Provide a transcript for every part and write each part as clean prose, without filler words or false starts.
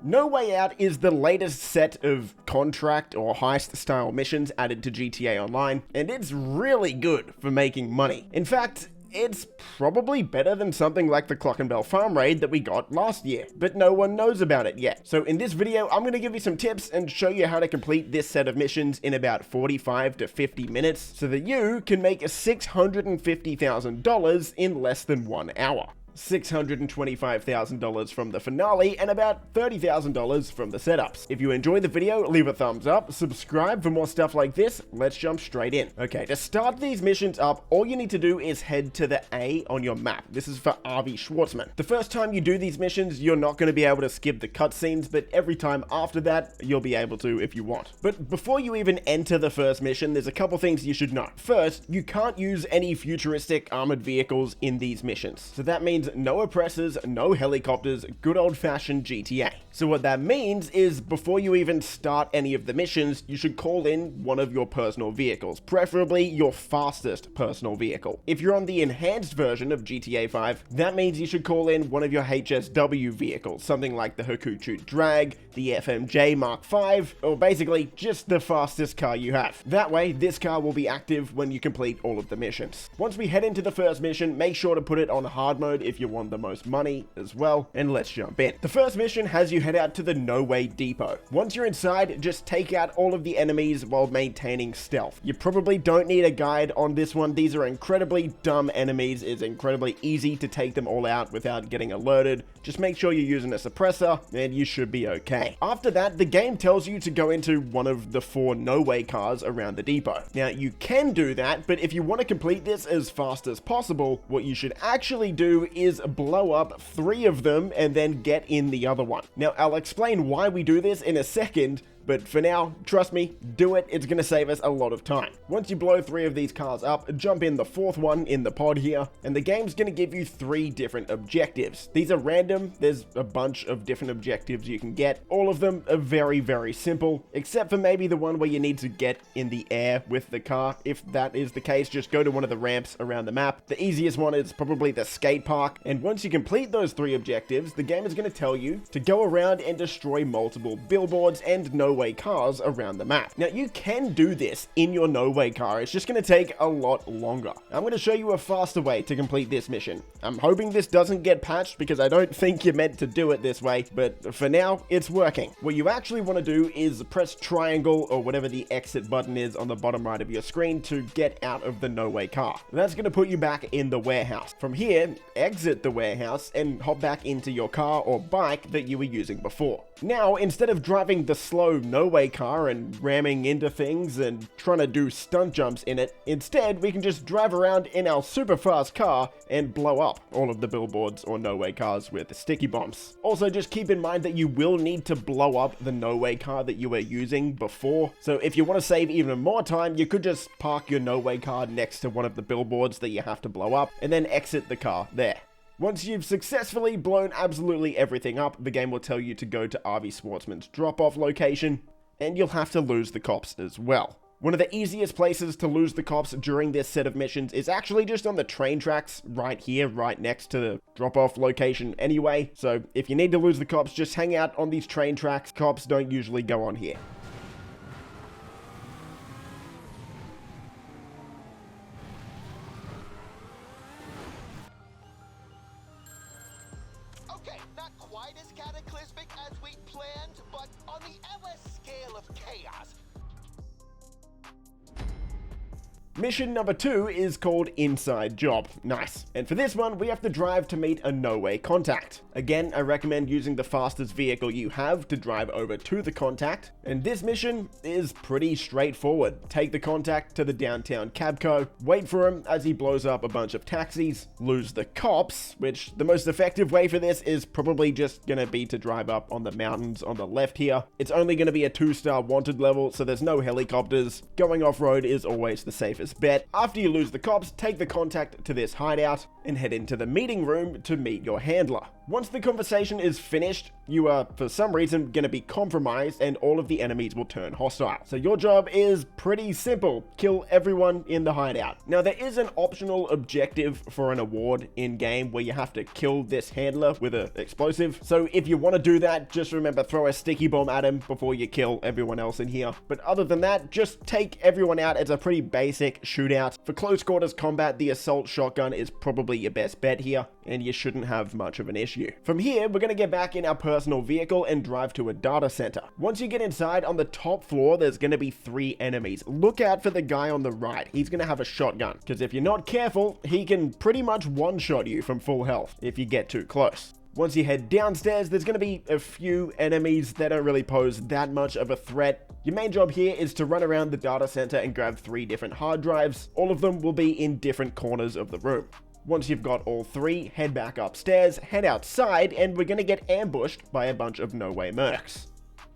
No Way Out is the latest set of contract or heist style missions added to GTA Online, and it's really good for making money. In fact, it's probably better than something like the Clock and Bell Farm raid that we got last year, but no one knows about it yet. So in this video, I'm going to give you some tips and show you how to complete this set of missions in about 45 to 50 minutes so that you can make $650,000 in less than 1 hour. $625,000 from the finale and about $30,000 from the setups. If you enjoyed the video, leave a thumbs up, subscribe for more stuff like this. Let's jump straight in. Okay, to start these missions up, all you need to do is head to the A on your map. This is for Avi Schwartzman. The first time you do these missions, you're not going to be able to skip the cutscenes, but every time after that, you'll be able to if you want. But before you even enter the first mission, there's a couple things you should know. First, you can't use any futuristic armored vehicles in these missions. So that means no oppressors, no helicopters, good old-fashioned GTA. So what that means is before you even start any of the missions, you should call in one of your personal vehicles, preferably your fastest personal vehicle. If you're on the enhanced version of GTA 5, that means you should call in one of your HSW vehicles, something like the Hakuchu Drag, the FMJ Mark V, or basically just the fastest car you have. That way, this car will be active when you complete all of the missions. Once we head into the first mission, make sure to put it on hard mode if you want the most money as well, and let's jump in. The first mission has you head out to the KnoWay depot. Once you're inside, just take out all of the enemies while maintaining stealth. You probably don't need a guide on this one. These are incredibly dumb enemies. It's incredibly easy to take them all out without getting alerted. Just make sure you're using a suppressor and you should be okay. After that, the game tells you to go into one of the 4 KnoWay cars around the depot. Now, you can do that, but if you want to complete this as fast as possible, what you should actually do is blow up 3 of them and then get in the other one. Now, I'll explain why we do this in a second, but for now, trust me, do it. It's going to save us a lot of time. Once you blow 3 of these cars up, jump in the 4th one in the pod here, and the game's going to give you 3 different objectives. These are random. There's a bunch of different objectives you can get. All of them are very, very simple, except for maybe the one where you need to get in the air with the car. If that is the case, just go to one of the ramps around the map. The easiest one is probably the skate park, and once you complete those 3 objectives, the game is going to tell you to go around and destroy multiple billboards and KnoWay cars around the map. Now, you can do this in your KnoWay car. It's just going to take a lot longer. I'm going to show you a faster way to complete this mission. I'm hoping this doesn't get patched because I don't think you're meant to do it this way, but for now, it's working. What you actually want to do is press triangle or whatever the exit button is on the bottom right of your screen to get out of the KnoWay car. That's going to put you back in the warehouse. From here, exit the warehouse and hop back into your car or bike that you were using before. Now, instead of driving the slow KnoWay car and ramming into things and trying to do stunt jumps in it, instead we can just drive around in our super fast car and blow up all of the billboards or KnoWay cars with sticky bombs. Also, just keep in mind that you will need to blow up the KnoWay car that you were using before, so if you want to save even more time, you could just park your KnoWay car next to one of the billboards that you have to blow up and then exit the car there. Once you've successfully blown absolutely everything up, the game will tell you to go to Avi Schwartzman's drop-off location, and you'll have to lose the cops as well. One of the easiest places to lose the cops during this set of missions is actually just on the train tracks right here, right next to the drop-off location anyway. So if you need to lose the cops, just hang out on these train tracks. Cops don't usually go on here. Not quite as cataclysmic as we planned, but on the LS scale of chaos. Mission number 2 is called Inside Job. Nice. And for this one, we have to drive to meet a KnoWay contact. Again, I recommend using the fastest vehicle you have to drive over to the contact. And this mission is pretty straightforward. Take the contact to the downtown Cabco, wait for him as he blows up a bunch of taxis, lose the cops, which the most effective way for this is probably just gonna be to drive up on the mountains on the left here. It's only gonna be a 2-star wanted level, so there's no helicopters. Going off-road is always the safest bet. After you lose the cops, take the contact to this hideout and head into the meeting room to meet your handler. Once the conversation is finished, you are, for some reason, going to be compromised and all of the enemies will turn hostile. So your job is pretty simple. Kill everyone in the hideout. Now, there is an optional objective for an award in-game where you have to kill this handler with an explosive. So if you want to do that, just remember, throw a sticky bomb at him before you kill everyone else in here. But other than that, just take everyone out. It's a pretty basic shootout. For close quarters combat, the assault shotgun is probably your best bet here, and you shouldn't have much of an issue. From here, we're going to get back in our personal vehicle and drive to a data center. Once you get inside, on the top floor, there's going to be 3 enemies. Look out for the guy on the right. He's going to have a shotgun, because if you're not careful, he can pretty much one-shot you from full health if you get too close. Once you head downstairs, there's going to be a few enemies that don't really pose that much of a threat. Your main job here is to run around the data center and grab 3 different hard drives. All of them will be in different corners of the room. Once you've got all 3, head back upstairs, head outside, and we're going to get ambushed by a bunch of KnoWay mercs.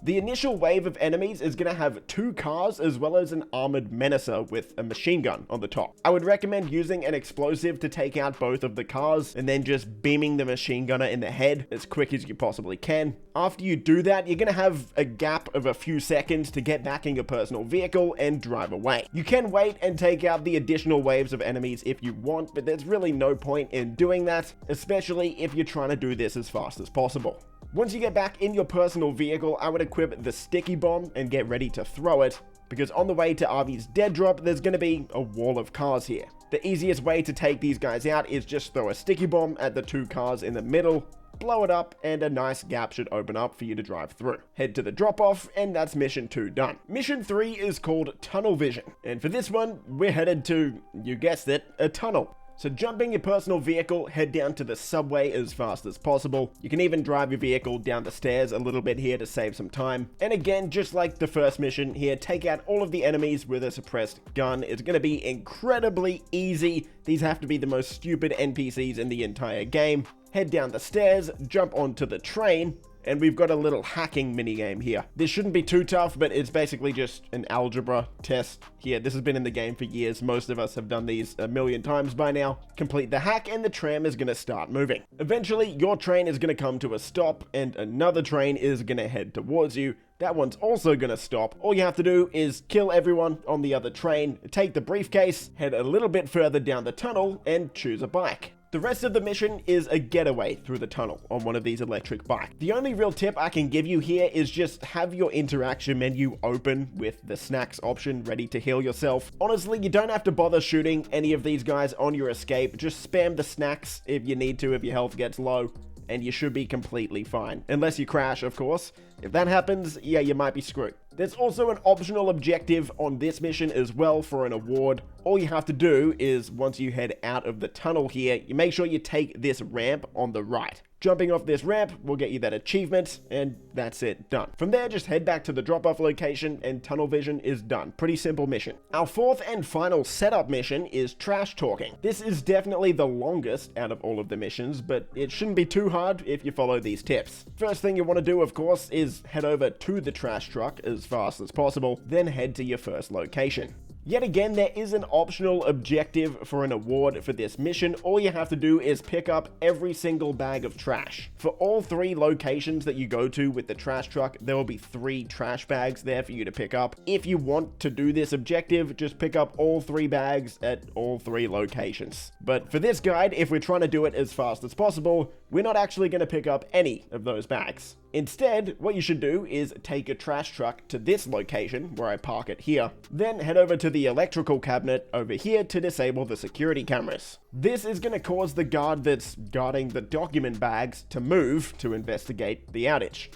The initial wave of enemies is going to have 2 cars as well as an armored menacer with a machine gun on the top. I would recommend using an explosive to take out both of the cars and then just beaming the machine gunner in the head as quick as you possibly can. After you do that, you're going to have a gap of a few seconds to get back in your personal vehicle and drive away. You can wait and take out the additional waves of enemies if you want, but there's really no point in doing that, especially if you're trying to do this as fast as possible. Once you get back in your personal vehicle, I would equip the sticky bomb and get ready to throw it, because on the way to Arby's dead drop, there's going to be a wall of cars here. The easiest way to take these guys out is just throw a sticky bomb at the 2 cars in the middle, blow it up, and a nice gap should open up for you to drive through. Head to the drop-off, and that's mission 2 done. Mission 3 is called Tunnel Vision, and for this one, we're headed to, you guessed it, a tunnel. So jump in your personal vehicle, head down to the subway as fast as possible. You can even drive your vehicle down the stairs a little bit here to save some time. And again, just like the first mission here, take out all of the enemies with a suppressed gun. It's going to be incredibly easy. These have to be the most stupid NPCs in the entire game. Head down the stairs, jump onto the train, and we've got a little hacking minigame here. This shouldn't be too tough, but it's basically just an algebra test here. This has been in the game for years. Most of us have done these a million times by now. Complete the hack and the tram is going to start moving. Eventually, your train is going to come to a stop and another train is going to head towards you. That one's also going to stop. All you have to do is kill everyone on the other train, take the briefcase, head a little bit further down the tunnel, and choose a bike. The rest of the mission is a getaway through the tunnel on one of these electric bikes. The only real tip I can give you here is just have your interaction menu open with the snacks option ready to heal yourself. Honestly, you don't have to bother shooting any of these guys on your escape. Just spam the snacks if you need to, if your health gets low, and you should be completely fine. Unless you crash, of course. If that happens, yeah, you might be screwed. There's also an optional objective on this mission as well for an award. All you have to do is, once you head out of the tunnel here, you make sure you take this ramp on the right. Jumping off this ramp will get you that achievement, and that's it, done. From there, just head back to the drop-off location, and tunnel vision is done. Pretty simple mission. Our 4th and final setup mission is trash talking. This is definitely the longest out of all of the missions, but it shouldn't be too hard if you follow these tips. First thing you want to do, of course, is head over to the trash truck as fast as possible, then head to your first location. Yet again, there is an optional objective for an award for this mission. All you have to do is pick up every single bag of trash. For all 3 locations that you go to with the trash truck, there will be 3 trash bags there for you to pick up. If you want to do this objective, just pick up all 3 bags at all 3 locations. But for this guide, if we're trying to do it as fast as possible, we're not actually going to pick up any of those bags. Instead, what you should do is take a trash truck to this location, where I park it here, then head over to the electrical cabinet over here to disable the security cameras. This is going to cause the guard that's guarding the document bags to move to investigate the outage.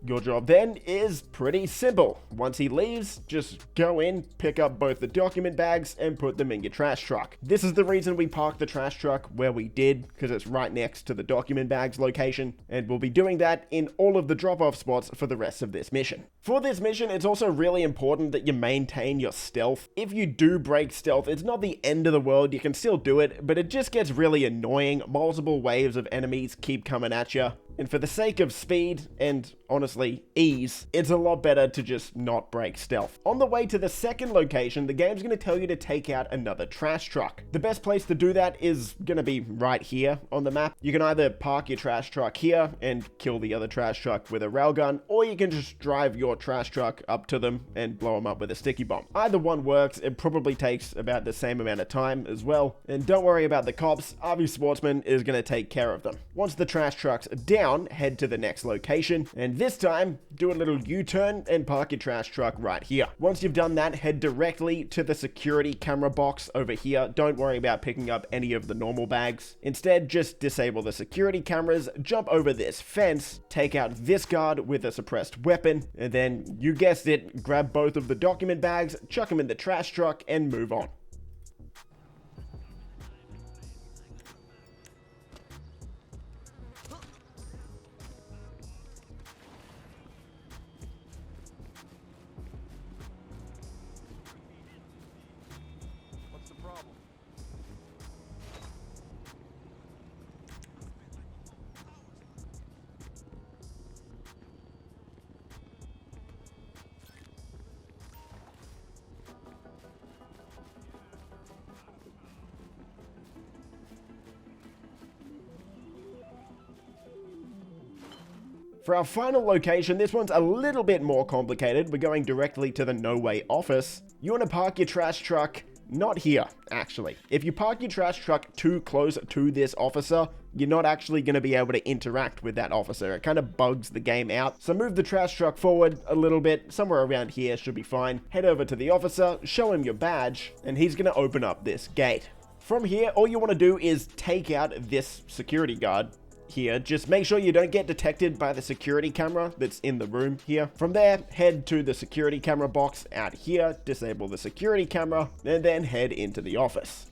Your job then is pretty simple. Once he leaves, just go in, pick up both the document bags, and put them in your trash truck. This is the reason we parked the trash truck where we did, because it's right next to the document bags location, and we'll be doing that in all of the drop-off spots for the rest of this mission. For this mission, it's also really important that you maintain your stealth. If you do break stealth, it's not the end of the world, you can still do it, but it just gets really annoying. Multiple waves of enemies keep coming at you. And for the sake of speed and, honestly, ease, it's a lot better to just not break stealth. On the way to the second location, the game's going to tell you to take out another trash truck. The best place to do that is going to be right here on the map. You can either park your trash truck here and kill the other trash truck with a railgun, or you can just drive your trash truck up to them and blow them up with a sticky bomb. Either one works. It probably takes about the same amount of time as well. And don't worry about the cops. RV Sportsman is going to take care of them. Once the trash truck's down, head to the next location, and this time do a little U-turn and park your trash truck right here. Once you've done that, head directly to the security camera box over here. Don't worry about picking up any of the normal bags. Instead, just disable the security cameras, jump over this fence, take out this guard with a suppressed weapon, and then, you guessed it, grab both of the document bags, chuck them in the trash truck, and move on. For our final location, this one's a little bit more complicated. We're going directly to the KnoWay office. You want to park your trash truck not here, actually. If you park your trash truck too close to this officer, you're not actually going to be able to interact with that officer. It kind of bugs the game out. So move the trash truck forward a little bit, somewhere around here should be fine. Head over to the officer, show him your badge, and he's going to open up this gate. From here, all you want to do is take out this security guard here. Just make sure you don't get detected by the security camera that's in the room here. From there, head to the security camera box out here, disable the security camera, and then head into the office.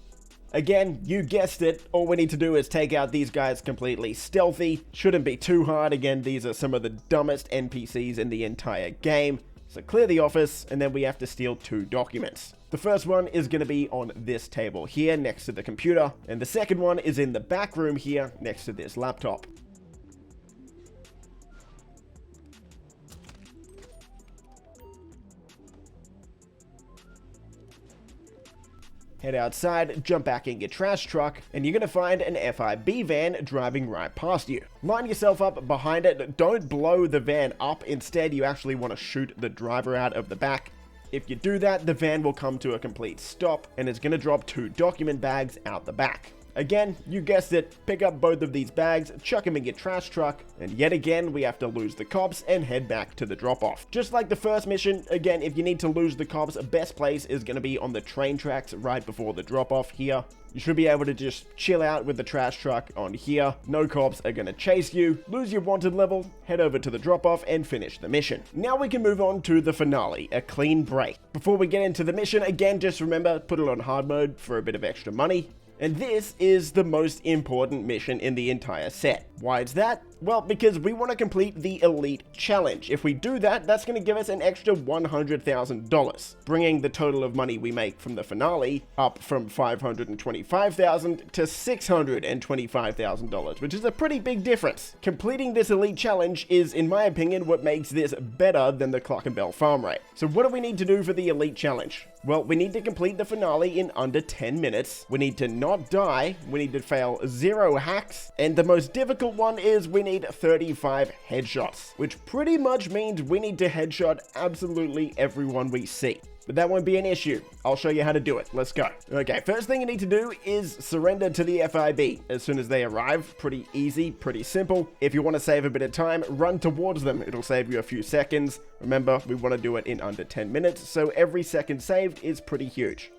Again, you guessed it, all we need to do is take out these guys completely stealthy. Shouldn't be too hard. Again, these are some of the dumbest NPCs in the entire game. So clear the office, and then we have to steal 2 documents. The first one is going to be on this table here next to the computer, and the second one is in the back room here next to this laptop. Head outside, jump back in your trash truck, and you're going to find an FIB van driving right past you. Line yourself up behind it. Don't blow the van up. Instead, you actually want to shoot the driver out of the back. If you do that, the van will come to a complete stop, and it's going to drop 2 document bags out the back. Again, you guessed it, pick up both of these bags, chuck them in your trash truck, and yet again, we have to lose the cops and head back to the drop-off. Just like the first mission, again, if you need to lose the cops, best place is going to be on the train tracks right before the drop-off here. You should be able to just chill out with the trash truck on here. No cops are going to chase you. Lose your wanted level, head over to the drop-off, and finish the mission. Now we can move on to the finale, a clean break. Before we get into the mission, again, just remember, put it on hard mode for a bit of extra money. And this is the most important mission in the entire set. Why is that? Well, because we want to complete the Elite Challenge. If we do that, that's going to give us an extra $100,000, bringing the total of money we make from the finale up from $525,000 to $625,000, which is a pretty big difference. Completing this Elite Challenge is, in my opinion, what makes this better than the Clock and Bell farm rate. So what do we need to do for the Elite Challenge? Well, we need to complete the finale in under 10 minutes. We need to not die. We need to fail 0 hacks. And the most difficult one is we need 35 headshots, which pretty much means we need to headshot absolutely everyone we see. But that won't be an issue. I'll show you how to do it. Let's go. Okay, first thing you need to do is surrender to the FIB as soon as they arrive. Pretty easy, pretty simple. If you want to save a bit of time, run towards them. It'll save you a few seconds. Remember, we want to do it in under 10 minutes, so every second saved is pretty huge.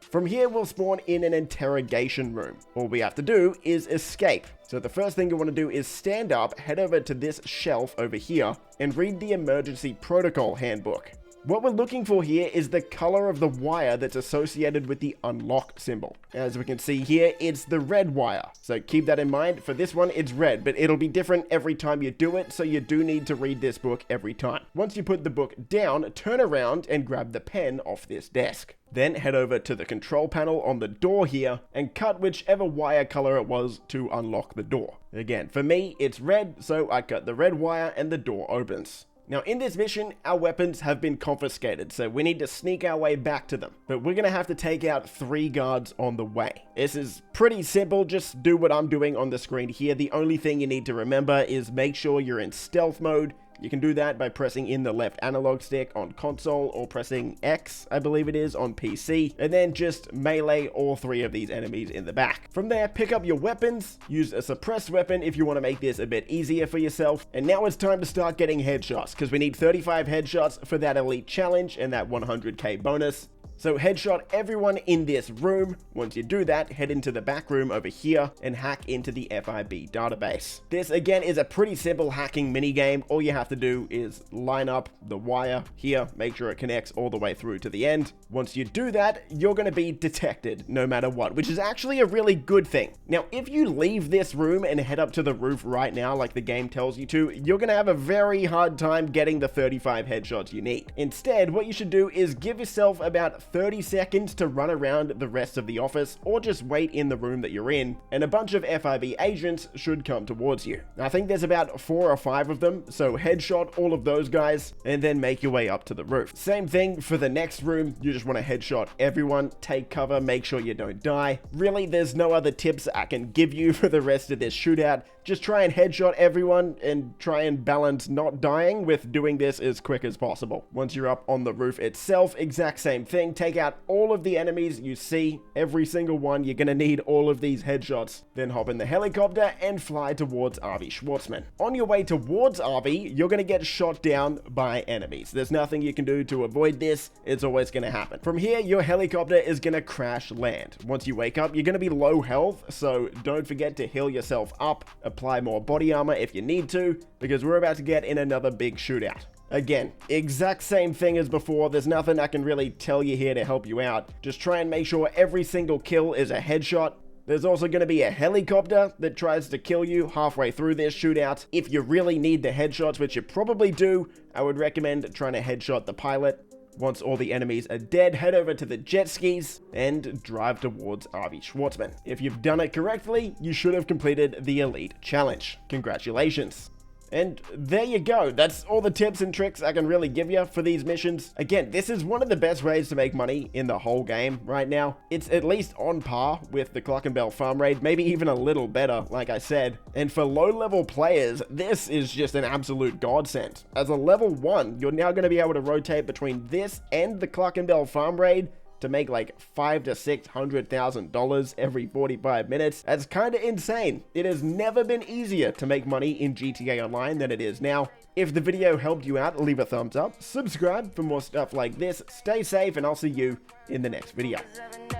From here, we'll spawn in an interrogation room. All we have to do is escape. So the first thing you want to do is stand up, head over to this shelf over here, and read the emergency protocol handbook. What we're looking for here is the color of the wire that's associated with the unlock symbol. As we can see here, it's the red wire. So keep that in mind. For this one, it's red, but it'll be different every time you do it, so you do need to read this book every time. Once you put the book down, turn around and grab the pen off this desk. Then head over to the control panel on the door here and cut whichever wire color it was to unlock the door. Again, for me, it's red, so I cut the red wire and the door opens. Now in this mission, our weapons have been confiscated, so we need to sneak our way back to them. But we're gonna have to take out 3 guards on the way. This is pretty simple, just do what I'm doing on the screen here. The only thing you need to remember is make sure you're in stealth mode. You can do that by pressing in the left analog stick on console or pressing X, I believe it is, on PC, and then just melee all 3 of these enemies in the back. From there, pick up your weapons, use a suppressed weapon if you want to make this a bit easier for yourself, and now it's time to start getting headshots, because we need 35 headshots for that elite challenge and that 100k bonus. So headshot everyone in this room. Once you do that, head into the back room over here and hack into the FIB database. This again is a pretty simple hacking minigame. All you have to do is line up the wire here, make sure it connects all the way through to the end. Once you do that, you're going to be detected no matter what, which is actually a really good thing. Now, if you leave this room and head up to the roof right now, like the game tells you to, you're going to have a very hard time getting the 35 headshots you need. Instead, what you should do is give yourself about 30 seconds to run around the rest of the office, or just wait in the room that you're in, and a bunch of FIB agents should come towards you. I think there's about 4 or 5 of them, so headshot all of those guys, and then make your way up to the roof. Same thing for the next room, you just want to headshot everyone, take cover, make sure you don't die. Really, there's no other tips I can give you for the rest of this shootout. Just try and headshot everyone and try and balance not dying with doing this as quick as possible. Once you're up on the roof itself, exact same thing. Take out all of the enemies you see, every single one. You're gonna need all of these headshots. Then hop in the helicopter and fly towards Avi Schwartzman. On your way towards Avi, you're gonna get shot down by enemies. There's nothing you can do to avoid this. It's always gonna happen. From here, your helicopter is gonna crash land. Once you wake up, you're gonna be low health, so don't forget to heal yourself up. Apply more body armor if you need to, because we're about to get in another big shootout. Again, exact same thing as before. There's nothing I can really tell you here to help you out. Just try and make sure every single kill is a headshot. There's also going to be a helicopter that tries to kill you halfway through this shootout. If you really need the headshots, which you probably do, I would recommend trying to headshot the pilot. Once all the enemies are dead, head over to the jet skis and drive towards Avi Schwartzman. If you've done it correctly, you should have completed the Elite Challenge. Congratulations. And there you go. That's all the tips and tricks I can really give you for these missions. Again, this is one of the best ways to make money in the whole game right now. It's at least on par with the Clock and Bell farm raid, maybe even a little better, like I said. And for low-level players, this is just an absolute godsend. As a level 1, you're now going to be able to rotate between this and the Clock and Bell farm raid to make like $500,000 to $600,000 every 45 minutes. That's kind of insane. It has never been easier to make money in GTA Online than it is now. If the video helped you out, leave a thumbs up, subscribe for more stuff like this, stay safe, and I'll see you in the next video.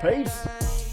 Peace!